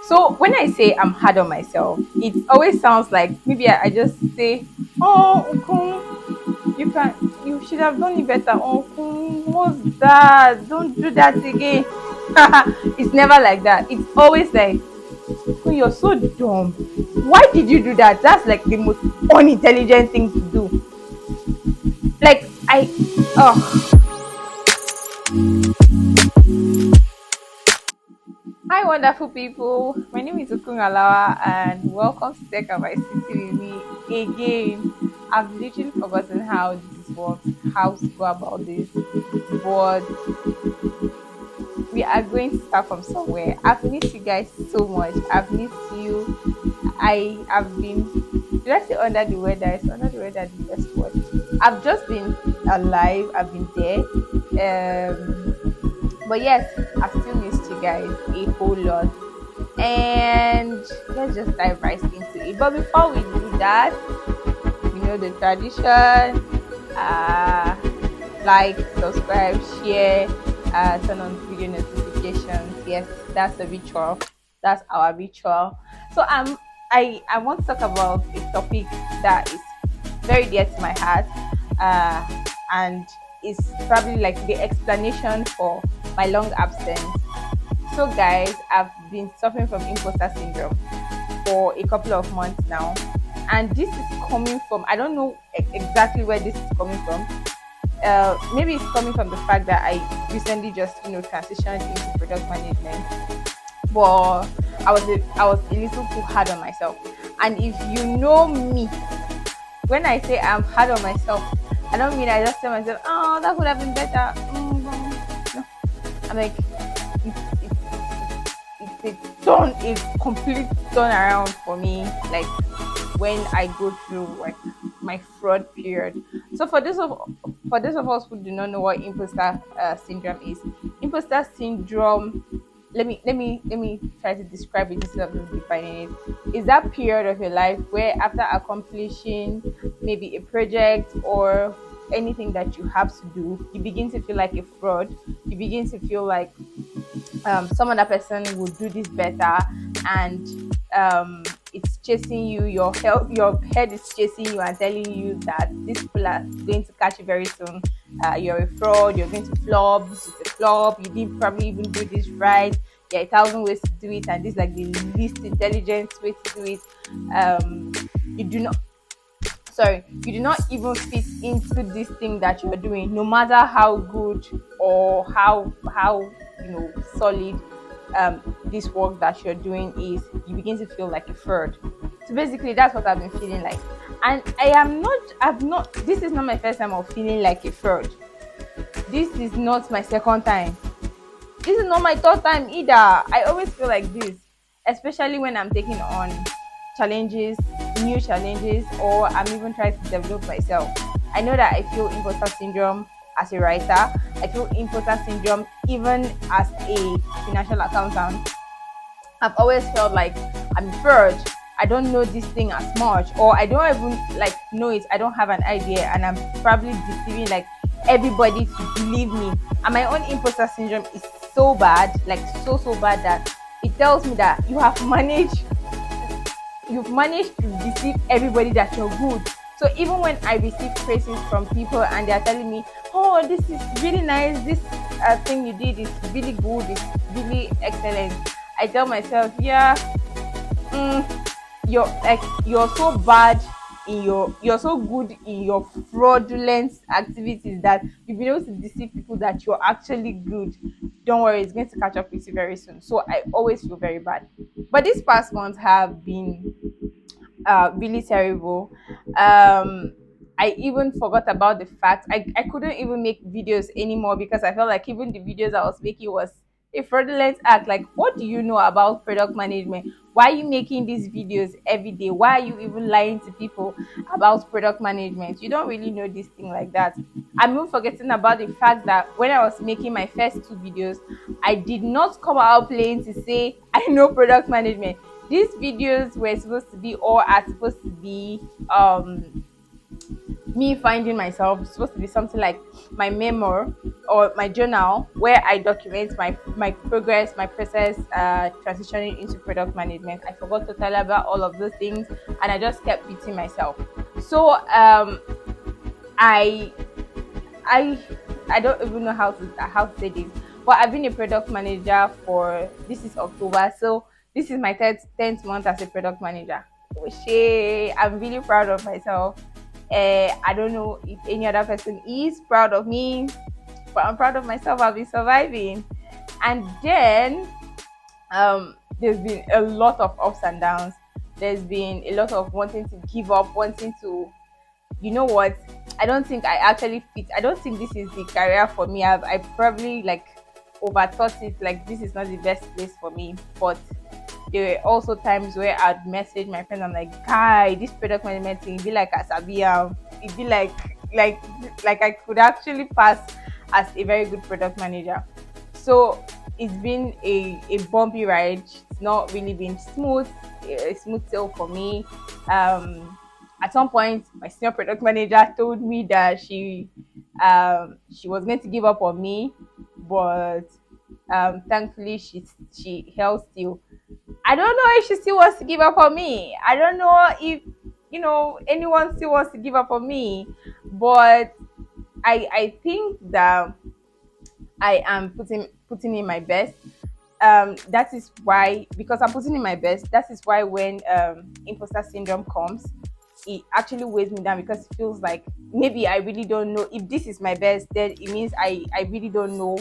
So when I say I'm hard on myself, it always sounds like maybe I just say, "Oh, Okun, you should have done it better. Oh, Okun, what's that? Don't do that again." It's never like that. It's always like, "Okun, you're so dumb. Why did you do that?" That's like the most unintelligent thing to do. Like oh, hi, wonderful people. My name is Okungalawa, and welcome to Tech by City with me again. I've literally forgotten how this works, how to go about this, but we are going to start from somewhere. I've missed you guys so much. I've missed you. I have been, did I say under the weather? It's under the weather, the best word. I've just been alive, I've been there. But yes, I've still missed you guys a whole lot. And let's just dive right into it. But before we do that, you know the tradition. Uh, like, subscribe, share, turn on video notifications. Yes, that's the ritual. That's our ritual. So I want to talk about a topic that is very dear to my heart, and is probably like the explanation for my long absence. So, guys, I've been suffering from imposter syndrome for a couple of months now, and this is coming from, I don't know exactly where this is coming from. Maybe it's coming from the fact that I recently just transitioned into product management, but I was a little too hard on myself. And if you know me, when I say I'm hard on myself, I don't mean I just tell myself, "Oh, that could have been better." No, I'm like, it's a complete turnaround for me. Like when I go through like my fraud period. So for those of us who do not know what imposter syndrome is, imposter syndrome. Let me try to describe it instead of just defining it. Is that period of your life where after accomplishing maybe a project or anything that you have to do, you begin to feel like a fraud. You begin to feel like some other person will do this better, and it's chasing you. Your head is chasing you and telling you that these people are going to catch you very soon. You're a fraud. You're going to flop. This is a flop. You didn't probably even do this right. There are 1,000 ways to do it, and this is like the least intelligent way to do it. You do not you do not even fit into this thing that you're doing, no matter how good or how solid this work that you're doing is. You begin to feel like a fraud. So basically that's what I've been feeling like, and I've not this is not my first time of feeling like a fraud. This is not my second time. This is not my third time either. I always feel like this, especially when I'm taking on challenges, new challenges, or I'm even trying to develop myself. I know that I feel imposter syndrome as a writer. I feel imposter syndrome even as a financial accountant. I've always felt like I'm fraud. I don't know this thing as much, or I don't even like know it. I don't have an idea, and I'm probably deceiving like everybody to believe me. And my own imposter syndrome is so bad, like so bad that it tells me that you've managed to deceive everybody that you're good. So even when I receive praises from people and they're telling me, "Oh, this is really nice. This thing you did is really good. It's really excellent," I tell myself, "Yeah, you're so bad you're so good in your fraudulent activities that you've been able to deceive people that you're actually good. Don't worry, it's going to catch up with you very soon." So I always feel very bad. But these past months have been really terrible. I even forgot about the fact I couldn't even make videos anymore because I felt like even the videos I was making was a fraudulent act. Like, what do you know about product management? Why are you making these videos every day? Why are you even lying to people about product management? You don't really know this thing like that. I'm even forgetting about the fact that when I was making my first two videos, I did not come out playing to say I know product management. These videos were supposed to be, or are supposed to be, me finding myself. It's supposed to be something like my memoir or my journal where I document my progress, my process, transitioning into product management. I forgot to tell about all of those things, and I just kept beating myself. So I I I don't even know how to say this, but I've been a product manager for, this is October, so this is my tenth month as a product manager. I'm really proud of myself. I don't know if any other person is proud of me, but I'm proud of myself. I've been surviving, and then there's been a lot of ups and downs. There's been a lot of wanting to give up, wanting to, you know what, I don't think I actually fit. I don't think this is the career for me. I probably like overthought it, like this is not the best place for me. But there were also times where I'd message my friend, I'm like, guy, this product management thing, it be like Asabia, it be like I could actually pass as a very good product manager. So it's been a bumpy ride. It's not really been a smooth sail for me. At some point, my senior product manager told me that she was going to give up on me, but thankfully she held still. I don't know if she still wants to give up on me. I don't know if anyone still wants to give up on me, but I think that I am putting in my best. That is why, because I'm putting in my best, that is why when imposter syndrome comes, it actually weighs me down, because it feels like maybe I really don't know if this is my best. Then it means I really don't know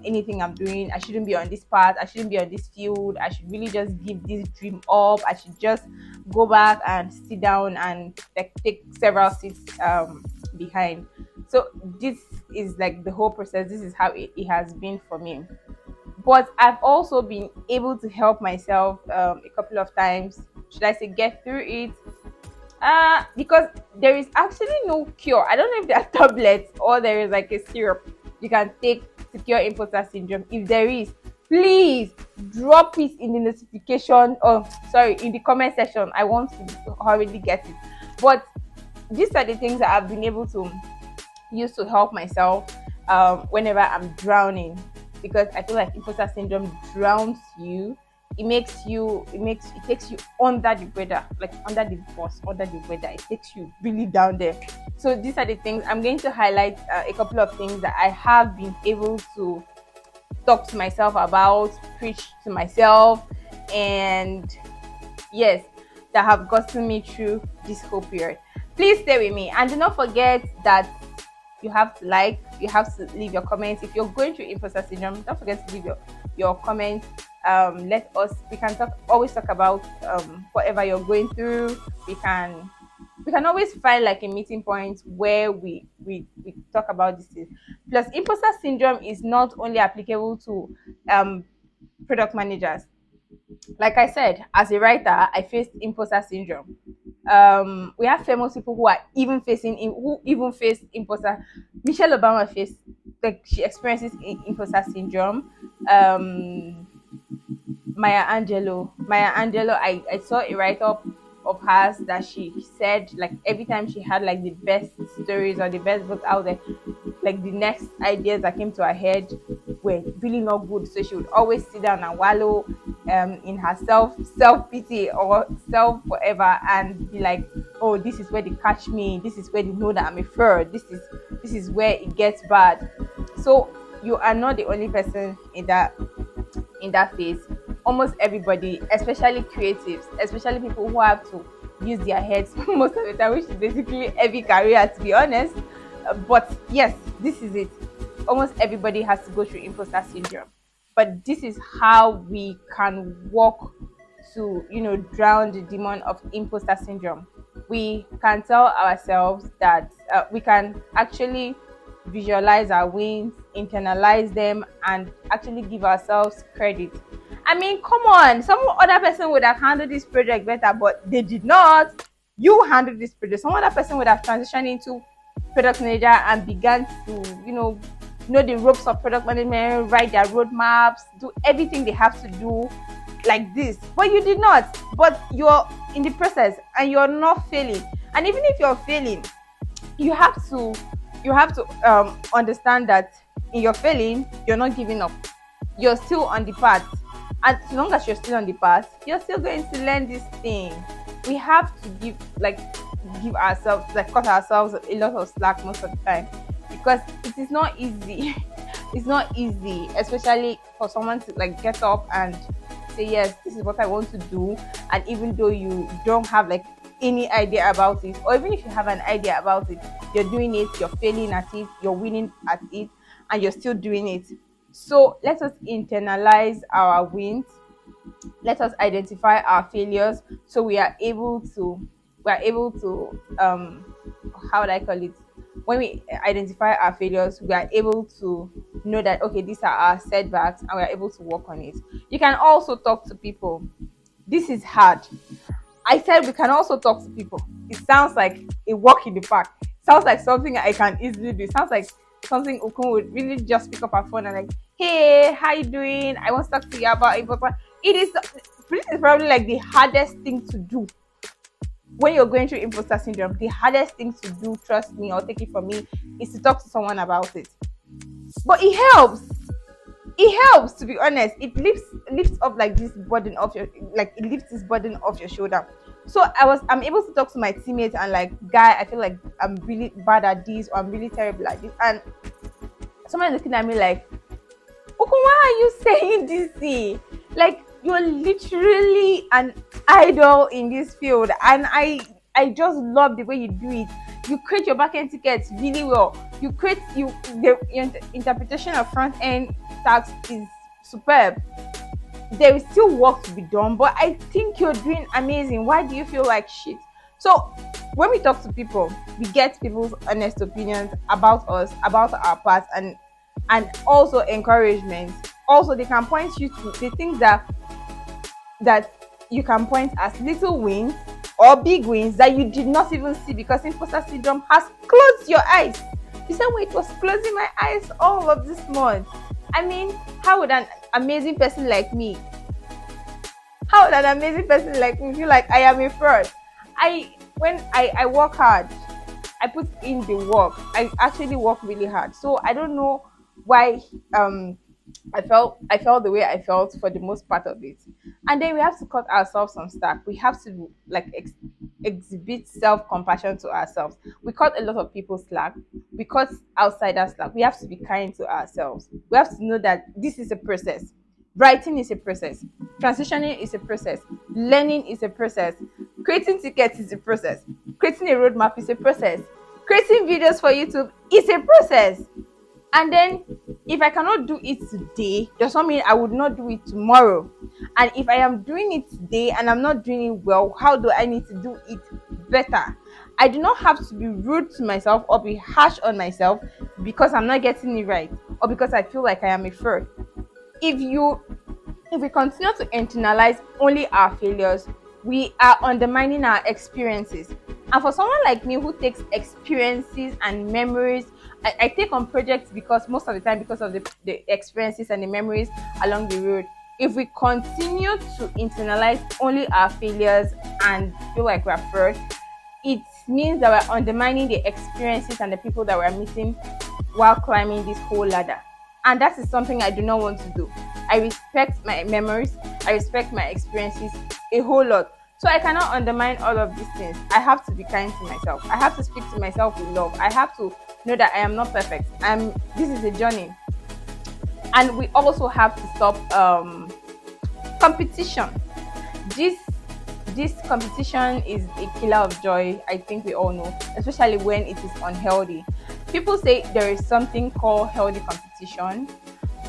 anything I'm doing. I shouldn't be on this path. I shouldn't be on this field. I should really just give this dream up. I should just go back and sit down and like take several seats behind. So this is like the whole process. This is how it has been for me. But I've also been able to help myself a couple of times. Should I say get through it? Because there is actually no cure. I don't know if there are tablets or there is like a syrup you can take to cure imposter syndrome. If there is, please drop it in the notification, or sorry, in the comment section. I want to hurriedly get it. But these are the things that I've been able to use to help myself whenever I'm drowning, because I feel like imposter syndrome drowns you. It takes you under the weather, like under the bus, under the weather. It takes you really down there. So these are the things I'm going to highlight. A couple of things that I have been able to talk to myself about, preach to myself, and yes, that have gotten me through this whole period. Please stay with me, and do not forget that you have to leave your comments. If you're going through imposter syndrome, don't forget to leave your comments. We can always talk about whatever you're going through. We can always find like a meeting point where we talk about this thing. Plus, imposter syndrome is not only applicable to product managers. Like I said, as a writer, I faced imposter syndrome. We have famous people who are even who even face imposter. Michelle Obama faced, like, she experiences imposter syndrome. Maya Angelou, I saw a write up of hers that she said, like, every time she had like the best stories or the best books out there, like the next ideas that came to her head were really not good. So she would always sit down and wallow in her self pity or self forever, and be like, oh, this is where they catch me. This is where they know that I'm a fraud. This is where it gets bad. So you are not the only person in that phase. Almost everybody, especially creatives, especially people who have to use their heads most of the time, which is basically every career, to be honest. But yes, this is it. Almost everybody has to go through imposter syndrome. But this is how we can walk to, drown the demon of imposter syndrome. We can tell ourselves that we can actually visualize our wins, internalize them, and actually give ourselves credit. I mean, come on, some other person would have handled this project better, but they did not. You handled this project. Some other person would have transitioned into product manager and began to, know the ropes of product management, write their roadmaps, do everything they have to do like this. But you did not. But you're in the process and you're not failing. And even if you're failing, you have to understand that in your failing, you're not giving up. You're still on the path. And as long as you're still on the path, you're still going to learn this thing. We have to give ourselves, like, cut ourselves a lot of slack most of the time, because it is not easy. It's not easy, especially for someone to like get up and say, yes, this is what I want to do. And even though you don't have like any idea about it, or even if you have an idea about it, you're doing it, you're failing at it, you're winning at it, and you're still doing it. So let us internalize our wins. Let us identify our failures, so we are able to how would I call it, when we identify our failures, we are able to know that, okay, these are our setbacks, and we are able to work on it. You can also talk to people. This is hard. I said we can also talk to people. It sounds like a walk in the park. Sounds like something I can easily do. It sounds like something Ukun would really just pick up her phone and like, hey, how you doing? I want to talk to you about it. But it is this is probably like the hardest thing to do when you're going through imposter syndrome. The hardest thing to do, trust me or take it from me, is to talk to someone about it. But it helps. It helps, to be honest. It lifts up like this burden off your, like, it lifts this burden off your shoulder. So I'm able to talk to my teammates and like, guy, I feel like I'm really bad at this, or I'm really terrible at this, and someone looking at me like, Okun, why are you saying this thing? Like, you're literally an idol in this field, and I just love the way you do it. You create your backend tickets really well. Your interpretation of front end tags is superb. There is still work to be done, but I think you're doing amazing. Why do you feel like shit? So when we talk to people, we get people's honest opinions about us, about our past, and also encouragement. Also, they can point you to the things that you can point as little wins or big wins that you did not even see, because imposter syndrome has closed your eyes. The same way it was closing my eyes all of this month. I mean, how would an amazing person like me, feel like I am a fraud? When I work hard, I put in the work. I actually work really hard. So I don't know why I felt the way I felt for the most part of it. And then we have to cut ourselves some slack. We have to like exhibit self-compassion to ourselves. We cut a lot of people slack. We cut outsiders slack. We have to be kind to ourselves. We have to know that this is a process. Writing is a process. Transitioning is a process. Learning is a process. Creating tickets is a process. Creating a roadmap is a process. Creating videos for YouTube is a process. And then if I cannot do it today, does not mean I would not do it tomorrow. And if I am doing it today and I'm not doing it well, how do I need to do it better? I do not have to be rude to myself or be harsh on myself because I'm not getting it right, or because I feel like I am a fraud. If we continue to internalize only our failures, we are undermining our experiences. And for someone like me who takes experiences and memories, I take on projects because most of the time, because of the experiences and the memories along the road. If we continue to internalize only our failures and feel like we're fraud, it means that we're undermining the experiences and the people that we're meeting while climbing this whole ladder. And that is something I do not want to do. I respect my memories, I respect my experiences a whole lot. So I cannot undermine all of these things. I have to be kind to myself. I have to speak to myself with love. I have to know that I am not perfect. This is a journey. And we also have to stop competition. This competition is a killer of joy. I think we all know, especially when it is unhealthy. People say there is something called healthy competition.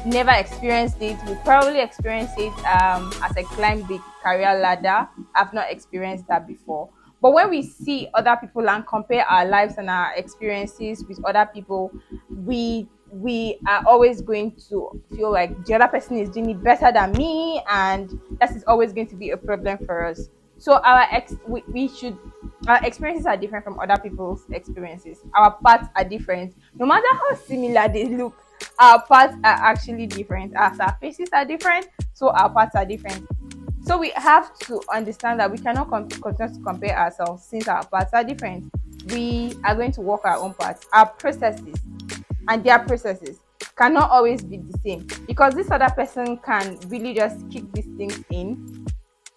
Never experienced it. Will probably experience it as I climb the career ladder. I've not experienced that before. But when we see other people and compare our lives and our experiences with other people, we are always going to feel like the other person is doing it better than me, and that is always going to be a problem for us. So our experiences are different from other people's experiences. Our paths are different. No matter how similar they look, our paths are actually different. As our faces are different, so our paths are different. So we have to understand that we cannot continue to compare ourselves since our paths are different. we are going to work our own parts. Our processes and their processes cannot always be the same, because this other person can really just kick these things in,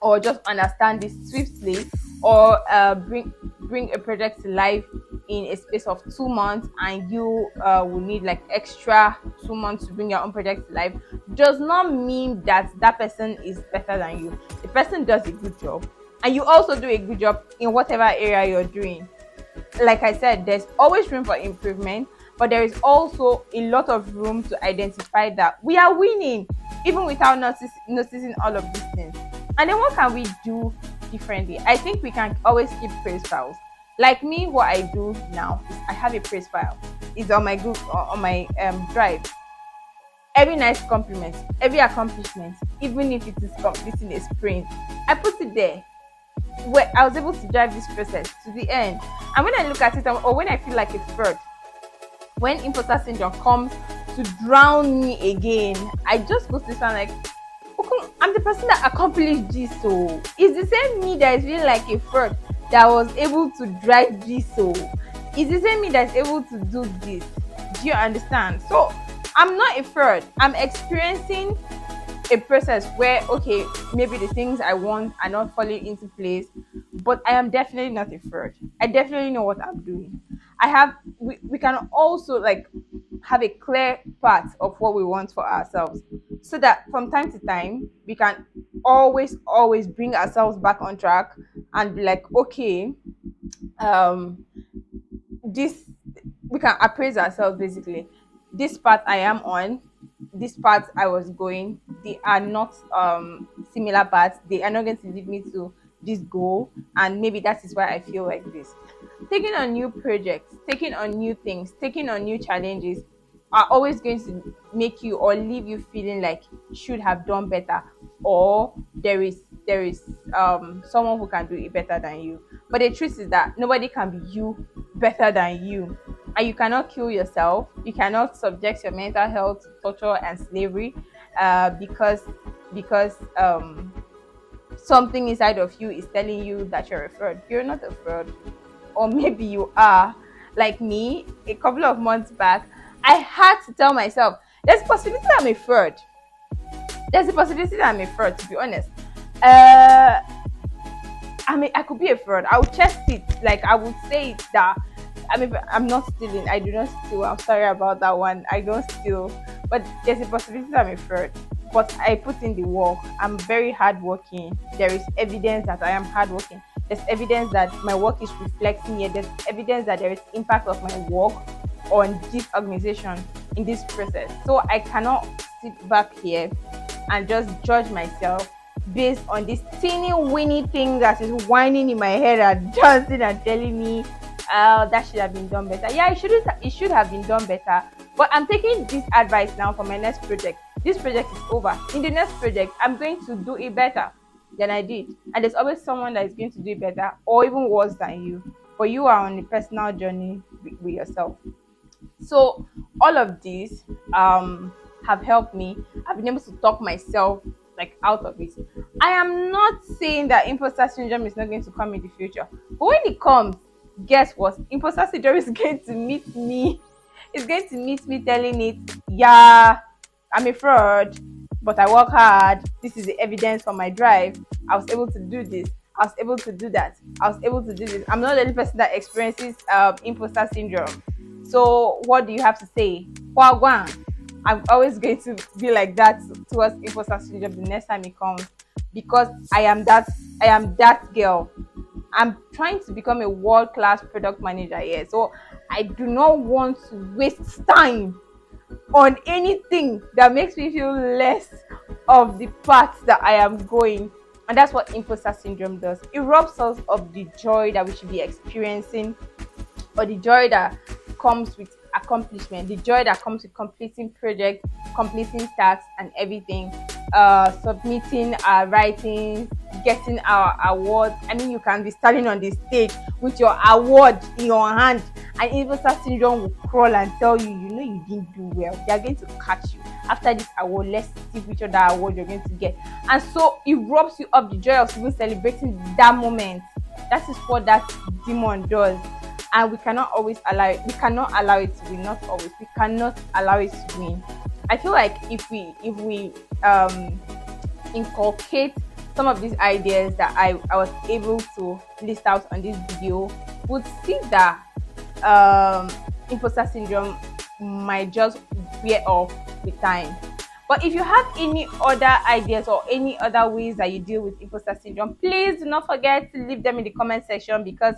or just understand this swiftly, or bring a project to life in a space of 2 months, and you will need like extra 2 months to bring your own project to life, does not mean that that person is better than you. The person does a good job, and you also do a good job in whatever area you're doing. Like I said, there's always room for improvement, but there is also a lot of room to identify that we are winning, even without noticing all of these things. And then what can we do differently? I think we can always keep praise files. Like me, what I do now is I have a praise file. It's on my group or on my drive. Every nice compliment, every accomplishment, even if it is completing a sprint, I put it there, where I was able to drive this process to the end. And when I look at it, or when I feel like a fraud, when imposter syndrome comes to drown me again, I just go to this one like, okay, I'm the person that accomplished this. So it's the same me that is feeling like a fraud that was able to drive this. So it's the same me that's able to do this. Do you understand? So I'm not a fraud. I'm experiencing a process where, okay, maybe the things I want are not falling into place, but I am definitely not a fraud. I definitely know what I'm doing. We can also like have a clear path of what we want for ourselves, so that from time to time we can always bring ourselves back on track and be like, okay, um this, we can appraise ourselves basically. This path I am on, this path I was going, they are not similar paths. They are not going to lead me to this goal, and maybe that is why I feel like this. Taking on new projects, taking on new things, taking on new challenges are always going to make you or leave you feeling like you should have done better, or there is someone who can do it better than you. But the truth is that nobody can be you better than you, and you cannot kill yourself. You cannot subject your mental health to torture and slavery, because something inside of you is telling you that you're a fraud. You're not a fraud, or maybe you are. Like me, a couple of months back, I had to tell myself, there's a possibility I'm a fraud. There's a possibility that I'm a fraud, to be honest. I could be a fraud. I would test it. Like, I would say that I'm not stealing. I do not steal. I'm sorry about that one. I don't steal. But there's a possibility that I'm a fraud. But I put in the work. I'm very hardworking. There is evidence that I am hardworking. There's evidence that my work is reflecting here. There's evidence that there is impact of my work on this organization in this process. So I cannot sit back here and just judge myself based on this teeny weeny thing that is whining in my head and dancing and telling me, that should have been done better. Yeah, it should have been done better. But I'm taking this advice now for my next project. This project is over. In the next project, I'm going to do it better than I did. And there's always someone that is going to do it better or even worse than you. But you are on a personal journey with yourself. So all of these have helped me. I've been able to talk myself like out of it. I am not saying that imposter syndrome is not going to come in the future, but when it comes, guess what? Imposter syndrome is going to meet me. It's going to meet me telling it, yeah, I'm a fraud, but I work hard. This is the evidence for my drive. I was able to do this. I was able to do that. I was able to do this. I'm not the only person that experiences imposter syndrome. So what do you have to say? Wagwan. I'm always going to be like that towards imposter syndrome the next time it comes, because I am that girl. I'm trying to become a world-class product manager here. So I do not want to waste time on anything that makes me feel less of the path that I am going. And that's what imposter syndrome does. It robs us of the joy that we should be experiencing, or the joy that comes with accomplishment, the joy that comes with completing projects, completing tasks and everything, submitting our writings, getting our awards. I mean, you can be standing on the stage with your award in your hand, and imposter syndrome will crawl and tell you, you know, you didn't do well. They are going to catch you. After this award, let's see which other award you're going to get. And so it robs you of the joy of even celebrating that moment. That is what that demon does. and we cannot always allow it. We cannot allow it to win. Not always. We cannot allow it to win. I feel like if we inculcate some of these ideas that I was able to list out on this video, would see that um, imposter syndrome might just wear off with time. But if you have any other ideas or any other ways that you deal with imposter syndrome, please do not forget to leave them in the comment section, because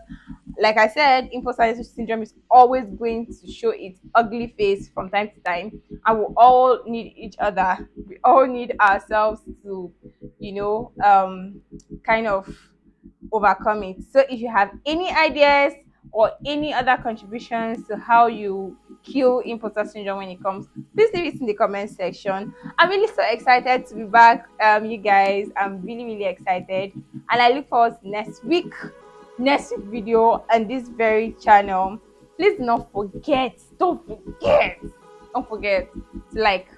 like I said, imposter syndrome is always going to show its ugly face from time to time, and we all need each other. We all need ourselves to, you know, kind of overcome it. So if you have any ideas or any other contributions to how you kill imposter syndrome when it comes, please leave it in the comment section. I'm really so excited to be back, you guys. I'm really, really excited, and I look forward to next week video on this very channel. Please don't forget to like,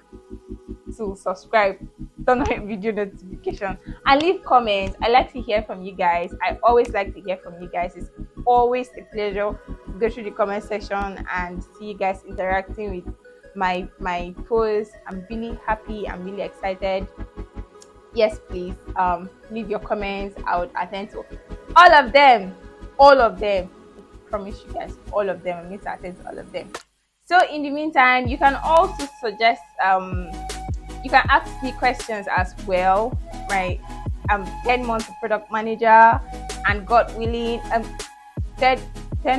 to subscribe, turn on video notification, and leave comments. I like to hear from you guys. I always like to hear from you guys. It's always a pleasure to go through the comment section and see you guys interacting with my posts. I'm really happy. I'm really excited. Yes, please leave your comments. I would attend to all of them. All of them. I promise you guys, all of them. I'm going to attend to all of them. So in the meantime, you can also suggest you can ask me questions as well, right? I'm 10 months a product manager, and God willing, 10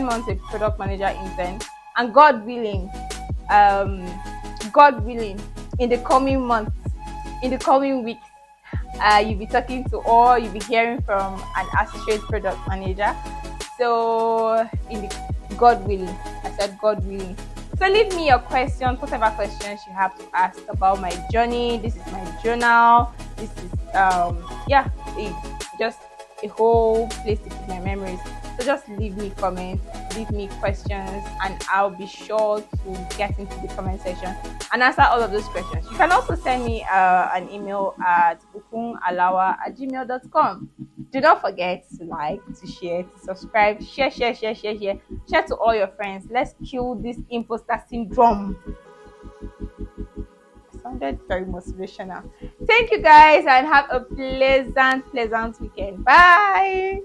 months a product manager intern, and God willing, in the coming months, in the coming weeks, you'll be talking to, or you'll be hearing from an associate product manager. So in the God willing, I said God willing. So leave me your questions, whatever questions you have to ask about my journey. This is my journal. This is just a whole place to keep my memories. So just leave me comments, leave me questions, and I'll be sure to get into the comment section and answer all of those questions. You can also send me an email at ukunalawa@gmail.com. Do not forget to like, to share, to subscribe, share to all your friends. Let's kill this imposter syndrome. It sounded very motivational. Thank you guys, and have a pleasant weekend. Bye.